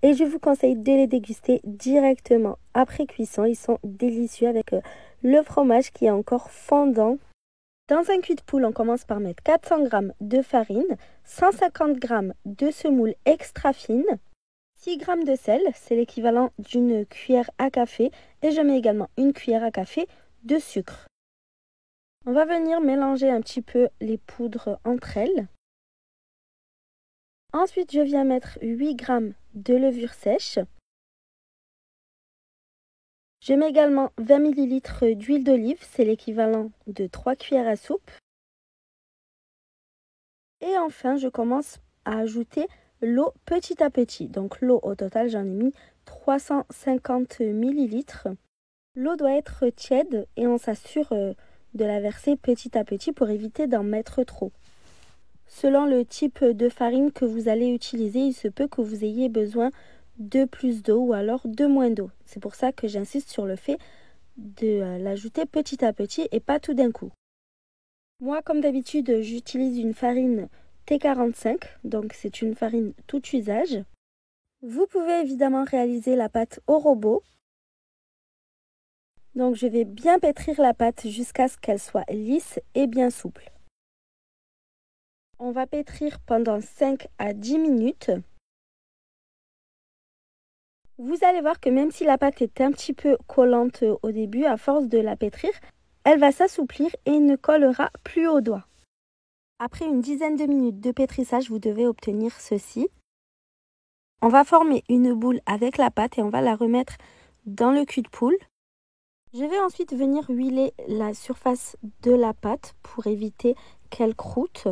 et je vous conseille de les déguster directement après cuisson. Ils sont délicieux avec le fromage qui est encore fondant. Dans un cuit de poule, on commence par mettre 400 g de farine, 150 g de semoule extra fine, 6 g de sel, c'est l'équivalent d'une cuillère à café, et je mets également une cuillère à café de sucre. On va venir mélanger un petit peu les poudres entre elles. Ensuite, je viens mettre 8 g de levure sèche. Je mets également 20 ml d'huile d'olive, c'est l'équivalent de 3 cuillères à soupe. Et enfin, je commence à ajouter l'eau petit à petit. Donc l'eau, au total, j'en ai mis 350 ml. L'eau doit être tiède et on s'assure de la verser petit à petit pour éviter d'en mettre trop. Selon le type de farine que vous allez utiliser, il se peut que vous ayez besoin de plus d'eau ou alors de moins d'eau. C'est pour ça que j'insiste sur le fait de l'ajouter petit à petit et pas tout d'un coup. Moi, comme d'habitude, j'utilise une farine T45, donc c'est une farine tout usage. Vous pouvez évidemment réaliser la pâte au robot. Donc je vais bien pétrir la pâte jusqu'à ce qu'elle soit lisse et bien souple. On va pétrir pendant 5 à 10 minutes. Vous allez voir que même si la pâte est un petit peu collante au début, à force de la pétrir, elle va s'assouplir et ne collera plus aux doigts. Après une dizaine de minutes de pétrissage, vous devez obtenir ceci. On va former une boule avec la pâte et on va la remettre dans le cul de poule. Je vais ensuite venir huiler la surface de la pâte pour éviter qu'elle croûte.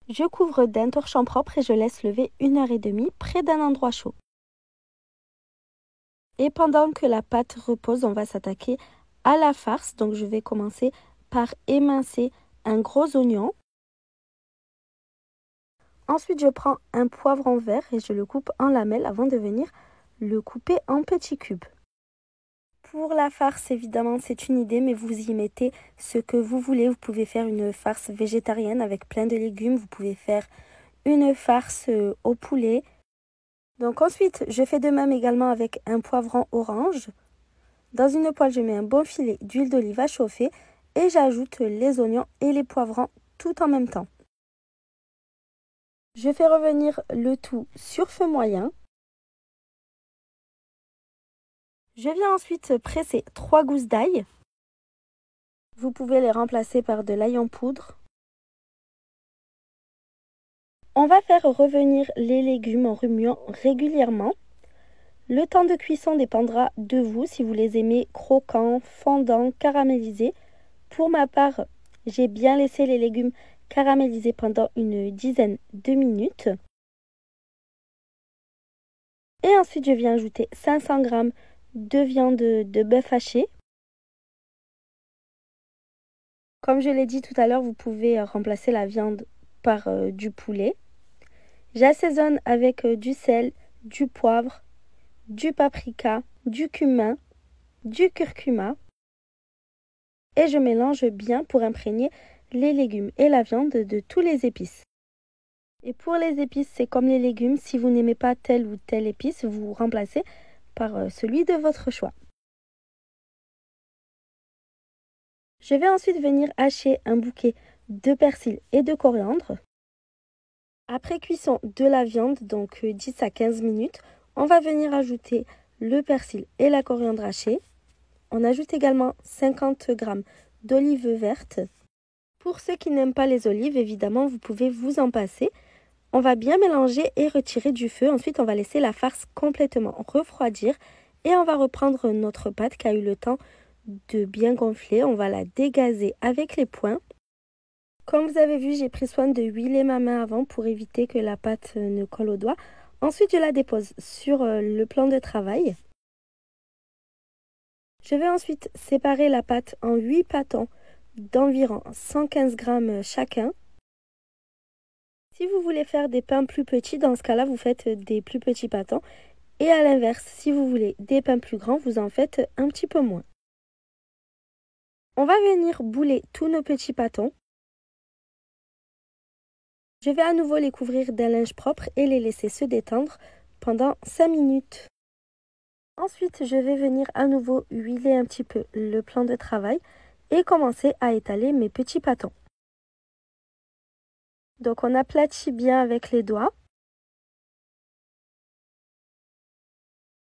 Je couvre d'un torchon propre et je laisse lever 1h30 près d'un endroit chaud. Et pendant que la pâte repose, on va s'attaquer à la farce. Donc je vais commencer par émincer un gros oignon. Ensuite, je prends un poivron vert et je le coupe en lamelles avant de venir le couper en petits cubes. Pour la farce, évidemment, c'est une idée, mais vous y mettez ce que vous voulez. Vous pouvez faire une farce végétarienne avec plein de légumes. Vous pouvez faire une farce au poulet. Donc ensuite, je fais de même également avec un poivron orange. Dans une poêle, je mets un bon filet d'huile d'olive à chauffer et j'ajoute les oignons et les poivrons tout en même temps. Je fais revenir le tout sur feu moyen. Je viens ensuite presser 3 gousses d'ail. Vous pouvez les remplacer par de l'ail en poudre. On va faire revenir les légumes en remuant régulièrement. Le temps de cuisson dépendra de vous, si vous les aimez croquants, fondants, caramélisés. Pour ma part, j'ai bien laissé les légumes caraméliser pendant une dizaine de minutes. Et ensuite, je viens ajouter 500 g de viande de bœuf haché. Comme je l'ai dit tout à l'heure, vous pouvez remplacer la viande par du poulet. J'assaisonne avec du sel, du poivre, du paprika, du cumin, du curcuma. Et je mélange bien pour imprégner les légumes et la viande de tous les épices. Et pour les épices, c'est comme les légumes. Si vous n'aimez pas telle ou telle épice, vous remplacez par celui de votre choix. Je vais ensuite venir hacher un bouquet de persil et de coriandre. Après cuisson de la viande, donc 10 à 15 minutes, on va venir ajouter le persil et la coriandre hachée. On ajoute également 50 g d'olives vertes. Pour ceux qui n'aiment pas les olives, évidemment, vous pouvez vous en passer. On va bien mélanger et retirer du feu. Ensuite, on va laisser la farce complètement refroidir et on va reprendre notre pâte qui a eu le temps de bien gonfler. On va la dégazer avec les poings. Comme vous avez vu, j'ai pris soin de huiler ma main avant pour éviter que la pâte ne colle aux doigts. Ensuite, je la dépose sur le plan de travail. Je vais ensuite séparer la pâte en 8 pâtons d'environ 115 g chacun. Si vous voulez faire des pains plus petits, dans ce cas-là, vous faites des plus petits pâtons. Et à l'inverse, si vous voulez des pains plus grands, vous en faites un petit peu moins. On va venir bouler tous nos petits pâtons. Je vais à nouveau les couvrir d'un linge propre et les laisser se détendre pendant 5 minutes. Ensuite, je vais venir à nouveau huiler un petit peu le plan de travail et commencer à étaler mes petits pâtons. Donc on aplatit bien avec les doigts.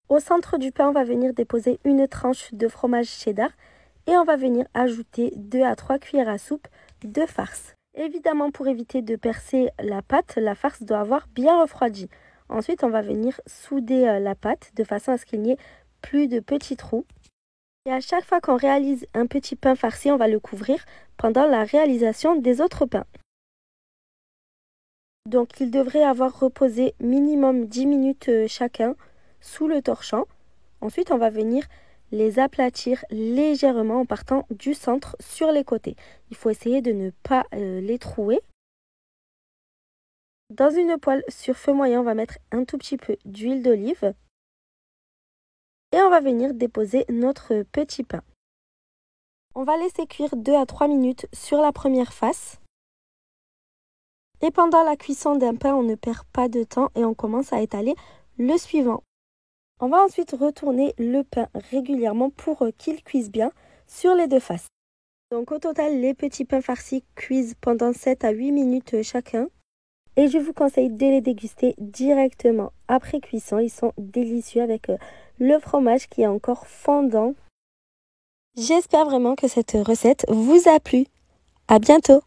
Au centre du pain, on va venir déposer une tranche de fromage cheddar et on va venir ajouter 2 à 3 cuillères à soupe de farce. Évidemment, pour éviter de percer la pâte, la farce doit avoir bien refroidi. Ensuite, on va venir souder la pâte de façon à ce qu'il n'y ait plus de petits trous. Et à chaque fois qu'on réalise un petit pain farci, on va le couvrir pendant la réalisation des autres pains. Donc, ils devraient avoir reposé minimum 10 minutes chacun sous le torchon. Ensuite, on va venir les aplatir légèrement en partant du centre sur les côtés. Il faut essayer de ne pas les trouer. Dans une poêle sur feu moyen, on va mettre un tout petit peu d'huile d'olive. Et on va venir déposer notre petit pain. On va laisser cuire 2 à 3 minutes sur la première face. Et pendant la cuisson d'un pain, on ne perd pas de temps et on commence à étaler le suivant. On va ensuite retourner le pain régulièrement pour qu'il cuise bien sur les deux faces. Donc au total, les petits pains farcis cuisent pendant 7 à 8 minutes chacun. Et je vous conseille de les déguster directement après cuisson. Ils sont délicieux avec le fromage qui est encore fondant. J'espère vraiment que cette recette vous a plu. À bientôt!